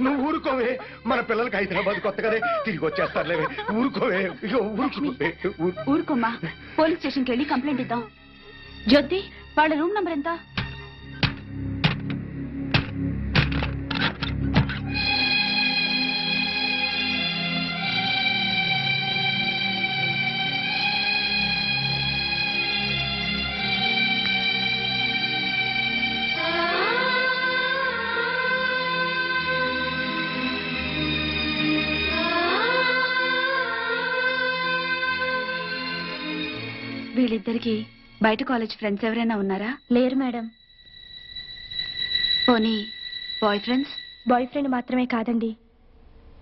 నువ్వు ఊరుకోవే, మన పిల్లలకి హైదరాబాద్ కొత్తగానే తిరిగి వచ్చేస్తారులేవే. ఊరుకోవే, ఊరుకోమ్మా. పోలీస్ స్టేషన్కి వెళ్ళి కంప్లైంట్ ఇద్దాం. జ్యోతి, వాళ్ళ రూమ్ నంబర్ ఎంత? వీళ్ళిద్దరికి బయట కాలేజ్ ఫ్రెండ్స్ ఎవరైనా ఉన్నారా? లేరు మేడం. పోనీ బాయ్ ఫ్రెండ్స్? బాయ్ ఫ్రెండ్ మాత్రమే కాదండి,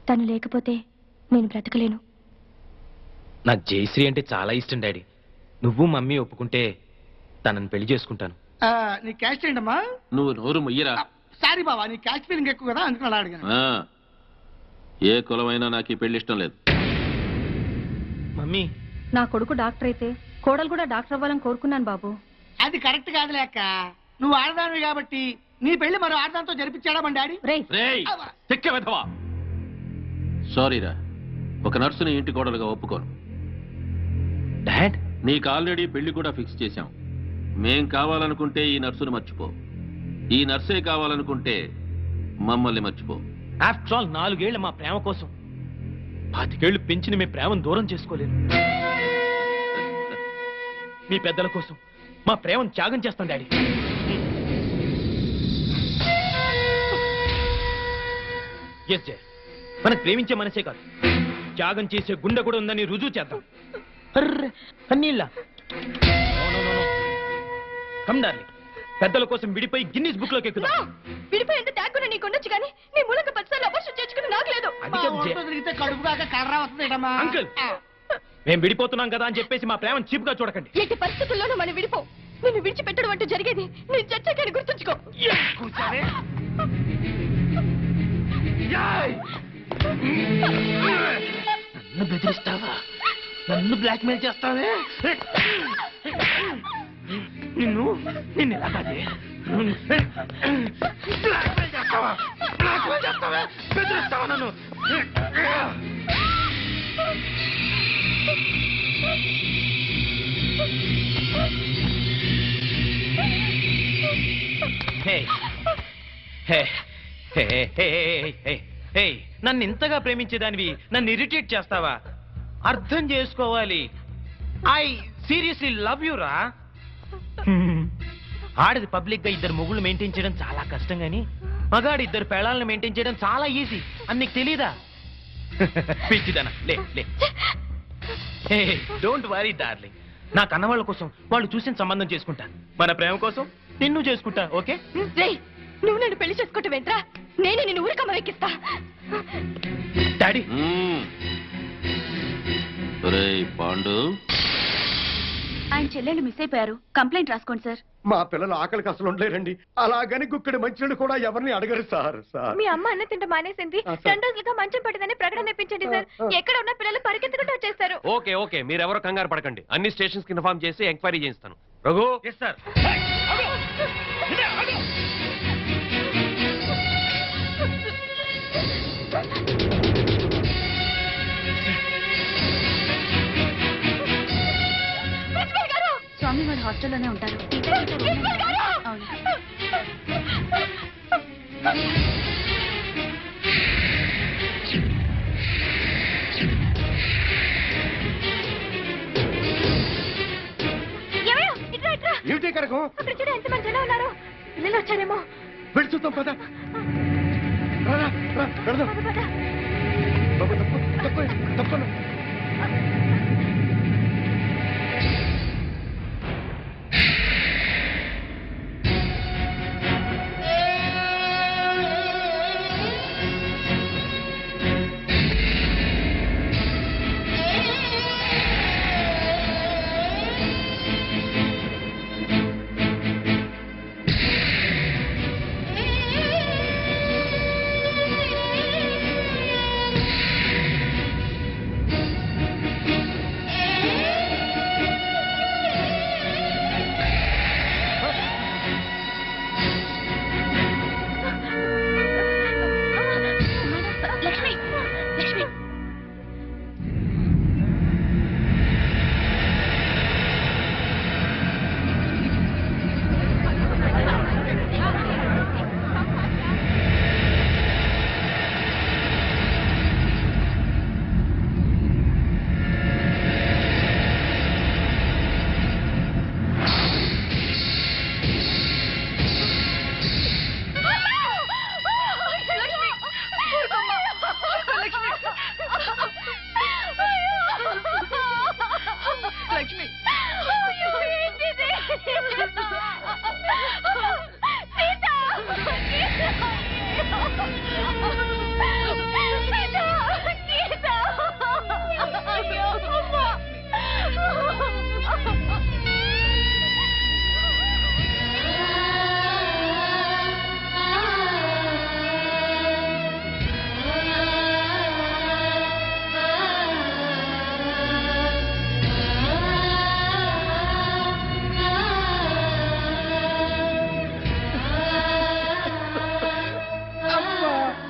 తను లేకపోతే నేను బ్రతకలేను. నాకు జయశ్రీ అంటే చాలా ఇష్టం డాడీ. నువ్వు మమ్మీ ఒప్పుకుంటే తనని పెళ్లి చేసుకుంటాను. నీ క్యాస్ట్ ఏంటమ్మా? నువ్వు నోరు ముయ్యరా. సారీ బావా, నీ క్యాస్ట్ ఫీలింగ్ ఎక్కువ కదా, అందుకని అలా అడిగాను. ఏ కులమైనా నాకు ఈ పెళ్లి ఇష్టం లేదు. మమ్మీ, నా కొడుకు డాక్టర్ అయితే కోడలు కూడా డాక్టర్ అవ్వాలని కోరుకున్నాను బాబు. అది కరెక్ట్ కాదులే అక్క. నువ్వు ఆడదానివి కాబట్టి నీ పెళ్లి మరో ఆడదాంతో జరిపించాడా మన డాడీ? సారీరా, ఒక నర్సుని ఇంటి కోడలుగా ఒప్పుకోను. డాడ్, నీకు ఆల్రెడీ పెళ్లి కూడా ఫిక్స్ చేశాం. మేం కావాలనుకుంటే ఈ నర్సును మర్చిపో, ఈ నర్సే కావాలనుకుంటే మమ్మల్ని మర్చిపో. ఆఫ్టర్ ఆల్ 4 ఏళ్ల మా ప్రేమ కోసం 25 ఏళ్లు పెంచిన మీ ప్రేమను దూరం చేసుకోలేను. మీ పెద్దల కోసం మా ప్రేమను త్యాగం చేస్తాను డాడీ. ఎస్ జయ, మనకు ప్రేమించే మనసే కాదు, త్యాగం చేసే గుండె కూడా ఉందని రుజువు చేద్దాం. అన్నీళ్ళ కమ్ డార్లింగ్, పెద్దల కోసం విడిపోయి గిన్నిస్ బుక్ లోకి ఎక్కుదాం. విడిపోయి ఎంత త్యాగున నీకు ఉండొచ్చు కానీ నీ మూలంగా 10 సార్లు అవర్షం చేసుకుని నాకు లేదు. కడుపు దాకా కర్ర వస్తుందేటమ్మా. అంకుల్, మేము విడిపోతున్నాం కదా అని చెప్పేసి మా ప్రేమను చీపుగా చూడకండి. ఎట్టి పరిస్థితుల్లోనూ మనం విడిపో. నిన్ను విడిచిపెట్టడం అంటూ జరిగేది నేను చచ్చాకని గుర్తుంచుకో. నన్ను బెదిరిస్తావా? నన్ను బ్లాక్ మెయిల్ చేస్తావే? నిన్ను ఎలాగే బ్లాక్ మెయిల్ చేస్తావా? బెదిరిస్తావా నన్ను? నన్ను ఇంతగా ప్రేమించేదానివి నన్ను ఇరిటేట్ చేస్తావా? అర్థం చేసుకోవాలి. ఐ సీరియస్లీ లవ్ యూ రా. ఆడది పబ్లిక్ గా 2 మొగుళ్ళు మెయింటైన్ చేయడం చాలా కష్టం గాని మగాడు 2 పెళ్ళాలను మెయింటైన్ చేయడం చాలా ఈజీ అని నీకు తెలీదా? పిచ్చిదనా, లే లే. డోంట్ వరీ డార్లింగ్, నా కన్నవాళ్ళ కోసం వాళ్ళు చూసిన సంబంధం చేసుకుంటా. మన ప్రేమ కోసం నిన్ను చేసుకుంటా. ఓకే? నువ్వు నన్ను పెళ్లి చేసుకోవటం ఏంట్రా? నేను నిన్ను ఊరికమ్మ ఎక్కిస్తా. డాడీ, పాండు, ఆయన చెల్లెళ్ళు మిస్ అయిపోయారు. కంప్లైంట్ రాసుకోండి సార్. మా పిల్లలు ఆకలికి అసలు ఉండలేరండి. అలాగని గుక్కడి మంచినీళ్ళు కూడా ఎవరిని అడగరు సార్. మీ అమ్మ అన్న తింట మానేసింది. 2 రోజులుగా మంచం పట్టిందని ప్రకటన ఇప్పించండి సార్. ఎక్కడ ఉన్న పిల్లలు పరిగెత్తుకుంటూ వచ్చేస్తారు. ఓకే ఓకే, మీరెవరో కంగారు పడకండి. అన్ని స్టేషన్స్ కి ఇన్ఫార్మ్ చేసి ఎంక్వైరీ చేయిస్తాను. రఘు. Yes sir. స్వామి వాడు హాస్టల్లోనే ఉంటారు. అవును. ఏమిటి కనుక ఎంతమంది జనం ఉన్నారు? పిల్లలు వచ్చారేమో. వెళ్ళి చూద్దాం పద. వెళదాం. తప్పను.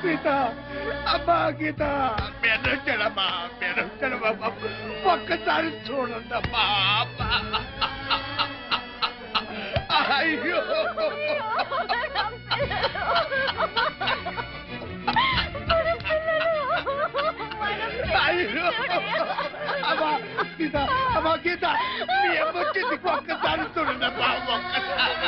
గీత అమ్మా గీత మెరొచ్చడమ్మా మెరొచ్చడమ్మా ఒక్కసారి చూడండి అమ్మా అయ్యో అయ్యో అమ్మా గీత అమ్మా గీత మీ అమ్మొచ్చింది ఒక్కసారి చూడండి అమ్మా ఒక్కసారి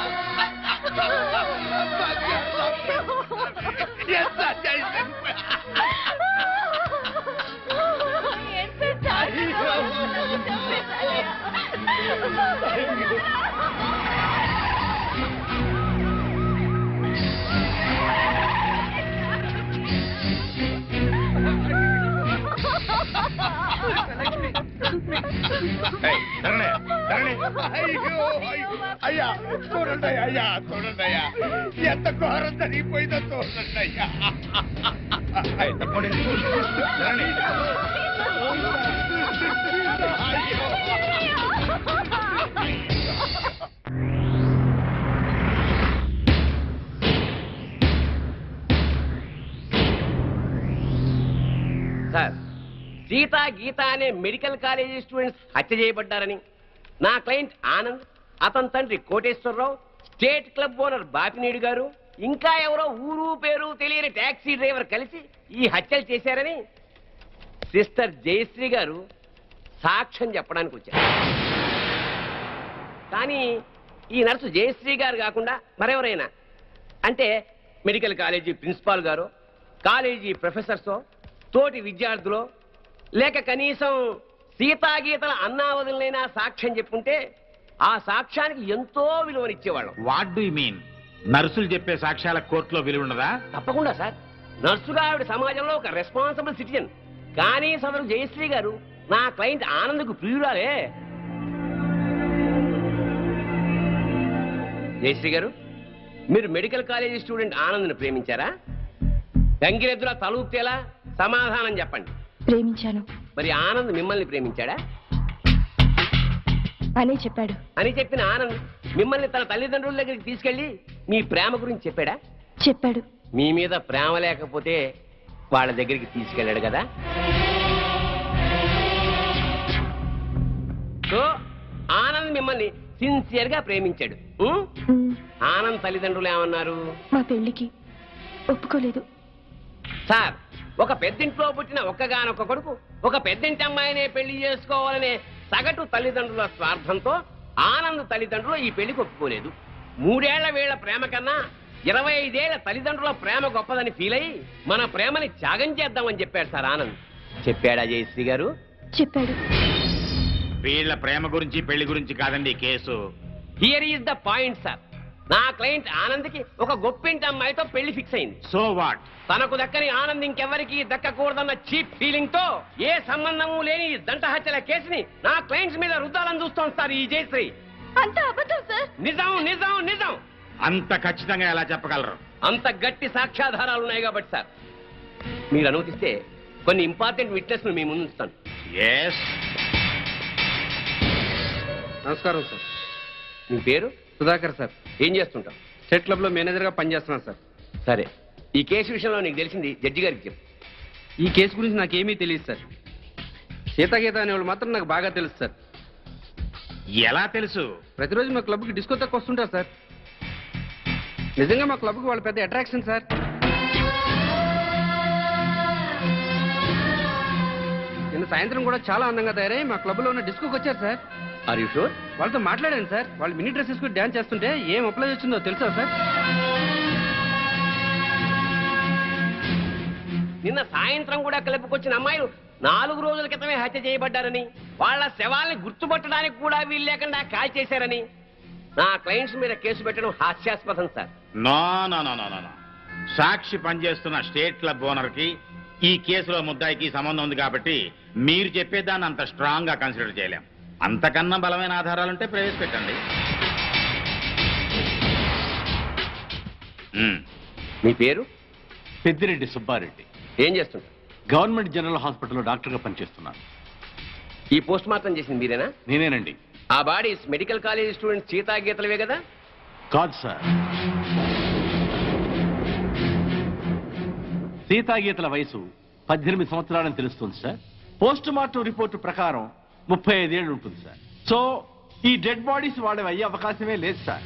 ఎంత చేసింది అయ్యో అయ్యా చూడండి అయ్యా చూడండి అయ్యా ఎంత ఘోరం జరిగిపోయిందో చూడండి అయ్యా సార్ సీత గీత అనే మెడికల్ కాలేజీ స్టూడెంట్స్ హత్య చేయబడ్డారని నా క్లయింట్ ఆనంద్ అతని తండ్రి Koteswararao state club owner Bapineedu గారు ఇంకా ఎవరో ఊరు పేరు తెలియని టాక్సీ డ్రైవర్ కలిసి ఈ హత్యలు చేశారని సిస్టర్ జయశ్రీ గారు సాక్ష్యం చెప్పడానికి వచ్చారు. కానీ ఈ నర్సు జయశ్రీ గారు కాకుండా మరెవరైనా అంటే మెడికల్ కాలేజీ ప్రిన్సిపాల్ గారు కాలేజీ ప్రొఫెసర్సో తోటి విద్యార్థులు లేక కనీసం సీతాగీతల అన్నావదులైనా సాక్ష్యం చెప్పుంటే ఆ సాక్ష్యానికి ఎంతో విలువనిచ్చేవాళ్ళం. What do you mean? నర్సులు చెప్పే సాక్ష్యాల కోర్టులో విలువ ఉండదా? తప్పకుండా సార్. నర్సుగా ఆవిడ సమాజంలో ఒక రెస్పాన్సిబుల్ సిటిజన్. కానీ సదరు జయశ్రీ గారు నా క్లయింట్ ఆనంద్కు ప్రియురాలే. జయశ్రీ గారు, మీరు మెడికల్ కాలేజీ స్టూడెంట్ ఆనంద్ని ప్రేమించారా? గంగిరెద్దులా తలూపుతేలా సమాధానం చెప్పండి. ప్రేమించాను మరి ఆనంద్ మిమ్మల్ని ప్రేమించాడా? అనే చెప్పాడు. అని చెప్పిన ఆనంద్ మిమ్మల్ని తన తల్లిదండ్రుల దగ్గరికి తీసుకెళ్లి మీ ప్రేమ గురించి చెప్పాడా? చెప్పాడు. మీ మీద ప్రేమ లేకపోతే వాళ్ళ దగ్గరికి తీసుకెళ్ళాడు కదా. సో ఆనంద్ మిమ్మల్ని సిన్సియర్ గా ప్రేమించాడు. ఆనంద్ తల్లిదండ్రులు ఏమన్నారు? మా పెళ్లికి ఒప్పుకోలేదు. సార్, ఒక పెద్దింట్లో పుట్టిన ఒక్కగానొక్క కొడుకు ఒక పెద్దింటి అమ్మాయినే పెళ్లి చేసుకోవాలనే సగటు తల్లిదండ్రుల స్వార్థంతో ఆనంద్ తల్లిదండ్రులు ఈ పెళ్లికి ఒప్పుకోలేదు. 3 ఏళ్ల వీళ్ల ప్రేమ కన్నా 25 ఏళ్ల తల్లిదండ్రుల ప్రేమ గొప్పదని ఫీల్ అయ్యి మన ప్రేమని త్యాగం చేద్దామని చెప్పాడు సార్ ఆనంద్. చెప్పాడా జయశ్రీ గారు? చెప్పాడు. వీళ్ళ ప్రేమ గురించి పెళ్లి గురించి కాదండి ఈ case. Here is the point sir. నా క్లయింట్ ఆనంద్కి ఒక గొప్పింటి అమ్మాయితో పెళ్లి ఫిక్స్ అయింది. So what? తనకు దక్కని ఆనంద్ ఇంకెవరికి దక్కకూడదన్న చీప్ ఫీలింగ్ తో ఏ సంబంధము లేని ఈ దంట హత్యల కేసుని నా క్లయింట్స్ మీద రుద్దాలని చూస్తోంది సార్ ఈ జయశ్రీ. అంత అబద్ధం సార్. నిజం నిజం నిజం. అంత ఖచ్చితంగా ఎలా చెప్పగలరు? అంత గట్టి సాక్ష్యాధారాలు ఉన్నాయి కాబట్టి సార్, మీరు అనుమతిస్తే కొన్ని ఇంపార్టెంట్ విట్నెస్ మీ ముందు ఉంచుతాను. ఎస్. నమస్కారం సార్. మీ పేరు? సుధాకర్ సార్. ఏం చేస్తుంటావు? స్టేట్ క్లబ్ లో మేనేజర్ గా పనిచేస్తున్నాను సార్. సరే, ఈ కేసు విషయంలో నీకు తెలిసింది జడ్జి గారికి చెప్పు. ఈ కేసు గురించి నాకేమీ తెలియదు సార్. సీతాగీత అనేవాళ్ళు మాత్రం నాకు బాగా తెలుసు సార్. ఎలా తెలుసు? ప్రతిరోజు మా క్లబ్కి డిస్కో తక్కువ వస్తుంటారు సార్. నిజంగా మా క్లబ్కి వాళ్ళు పెద్ద అట్రాక్షన్ సార్. నిన్న సాయంత్రం కూడా చాలా అందంగా తయారై మా క్లబ్లో ఉన్న డిస్కోకి వచ్చారు సార్. Are you sure? వాళ్ళతో మాట్లాడాను సార్. వాళ్ళు మినీ డ్రెస్ వేసుకుని డ్యాన్స్ చేస్తుంటే ఏం అప్లై వచ్చిందో తెలుసా సార్? నిన్న సాయంత్రం కూడా క్లబ్కి అమ్మాయిలు 4 రోజుల క్రితమే హత్య చేయబడ్డారని, వాళ్ళ శవాల్ని గుర్తుపట్టడానికి కూడా వీలు లేకుండా కాల్ చేశారని నా క్లయింట్స్ మీద కేసు పెట్టడం హాస్యాస్పదం sir. No no no no no. సాక్షి పనిచేస్తున్న స్టేట్ క్లబ్ ఓనర్ కి ఈ కేసులో ముద్దాయికి సంబంధం ఉంది కాబట్టి మీరు చెప్పేదాన్ని అంత స్ట్రాంగ్ గా కన్సిడర్ చేయలేం. అంతకన్నా బలమైన ఆధారాలుంటే ప్రవేశపెట్టండి. మీ పేరు? పెద్దిరెడ్డి సుబ్బారెడ్డి. ఏం చేస్తుంటారు? గవర్నమెంట్ జనరల్ హాస్పిటల్లో డాక్టర్గా పనిచేస్తున్నాను. ఈ పోస్ట్ మార్టం చేసింది మీరేనా? నేనేనండి. ఆ బాడీస్ మెడికల్ కాలేజ్ స్టూడెంట్ సీతాగీతలవే కదా? కాదు సార్. సీతాగీతల వయసు 18 సంవత్సరాలని తెలుస్తుంది సార్. పోస్ట్ మార్టం రిపోర్టు ప్రకారం 35 ఏళ్ళు ఉంటుంది సార్. సో ఈ డెడ్ బాడీస్ వాళ్ళవి అయ్యే అవకాశమే లేదు సార్.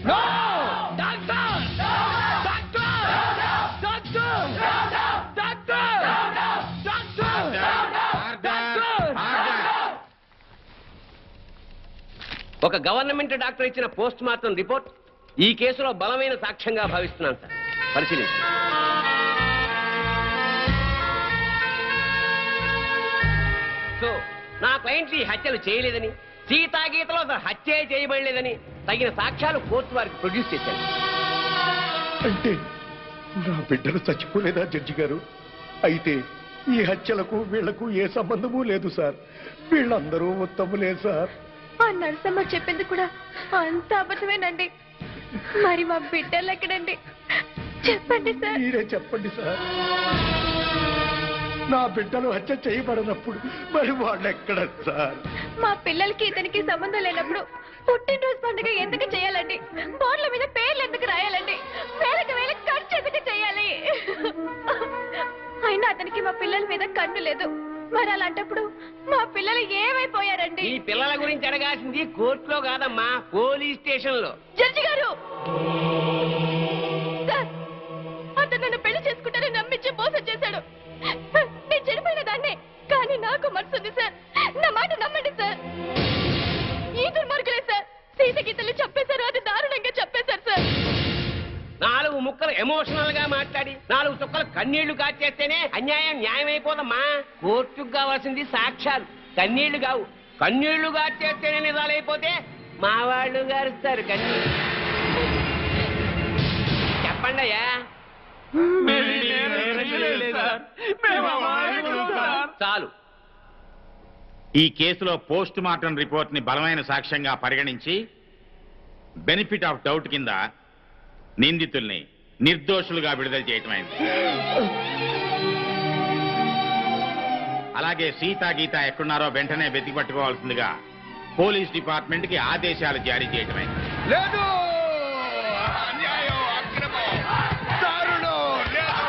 ఒక గవర్నమెంట్ డాక్టర్ ఇచ్చిన పోస్ట్ మార్టం రిపోర్ట్ ఈ కేసులో బలమైన సాక్ష్యంగా భావిస్తున్నాను సార్. పరిశీలించండి. సో నా క్లయింట్ ఈ హత్యలు చేయలేదని, సీతాగీతలో అసలు హత్య చేయబడలేదని తగిన సాక్ష్యాలు కోర్టు వారికి ప్రొడ్యూస్ చేశాను. అంటే నా బిడ్డలు చచ్చిపోలేదా జడ్జి గారు? అయితే ఈ హత్యలకు వీళ్లకు ఏ సంబంధము లేదు సార్. వీళ్ళందరూ ఉత్తములే సార్. ఆ నరసమ్మ చెప్పింది కూడా అంత అబద్ధమేనండి. మరి మా బిడ్డలు ఎక్కడండి? చెప్పండి సార్. మీరే చెప్పండి సార్. నా బిడ్డలు హత్య చేయబడినప్పుడు మరి వాళ్ళు ఎక్కడ సార్? మా పిల్లలకి ఇతనికి సంబంధం లేనప్పుడు పుట్టినరోజు పండుగ ఎందుకు చేయాలండి? బోర్ల మీద పేర్లు ఎందుకు రాయాలండి? వేలకు వేల ఖర్చు ఎందుకు చేయాలి? అయినా అతనికి మా పిల్లల మీద కన్ను లేదు. మరి అలాంటప్పుడు మా పిల్లలు ఏమైపోయారండి? ఈ పిల్లల గురించి అడగాల్సింది కోర్టులో కాదమ్మా, పోలీస్ స్టేషన్ లో. జడ్జి గారు, సార్, అతను నన్ను పెళ్లి చేసుకుంటానని నమ్మించి మోసం చేశాడు. నేను చనిపోయిన దాన్నే, కానీ నాకు మనసుంది సార్. నా మాట నమ్మండి సార్. ఈ దుర్మార్గులే సార్ సీతగీతల్ని చెప్పేశారు. అది దారుణంగా చెప్పేశారు సార్. 4 ముక్కలు ఎమోషనల్ గా మాట్లాడి 4 చుక్కలు కన్నీళ్లు కాచేస్తేనే అన్యాయం న్యాయమైపోదమ్మా. కోర్టుకు కావాల్సింది సాక్ష్యాలు, కన్నీళ్లు కావు. కన్నీళ్లు కాచేస్తేనే నిజాలైపోతే మా వాళ్ళు గారుస్తారు కన్నీళ్ళు. చెప్పండి అయ్యా. చాలు. ఈ కేసులో పోస్ట్ మార్టం రిపోర్ట్ ని బలమైన సాక్ష్యంగా పరిగణించి బెనిఫిట్ ఆఫ్ డౌట్ కింద నిందితుల్ని నిర్దోషులుగా విడుదల చేయటమైంది. అలాగే సీతా గీత ఎక్కడున్నారో వెంటనే వెతికి పట్టుకోవాల్సిందిగా పోలీస్ డిపార్ట్మెంట్ కి ఆదేశాలు జారీ చేయటమైంది. లేదు, అన్యాయం, అక్రమం, దారుణం, లేదు,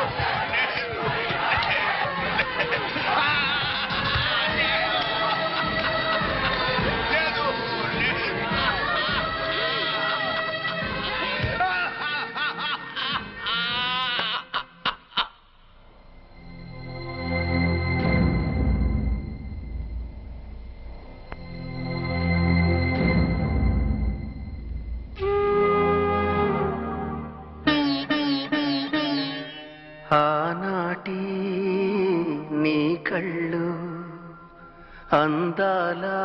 ఆనాటి నీ కళ్ళు అందాలా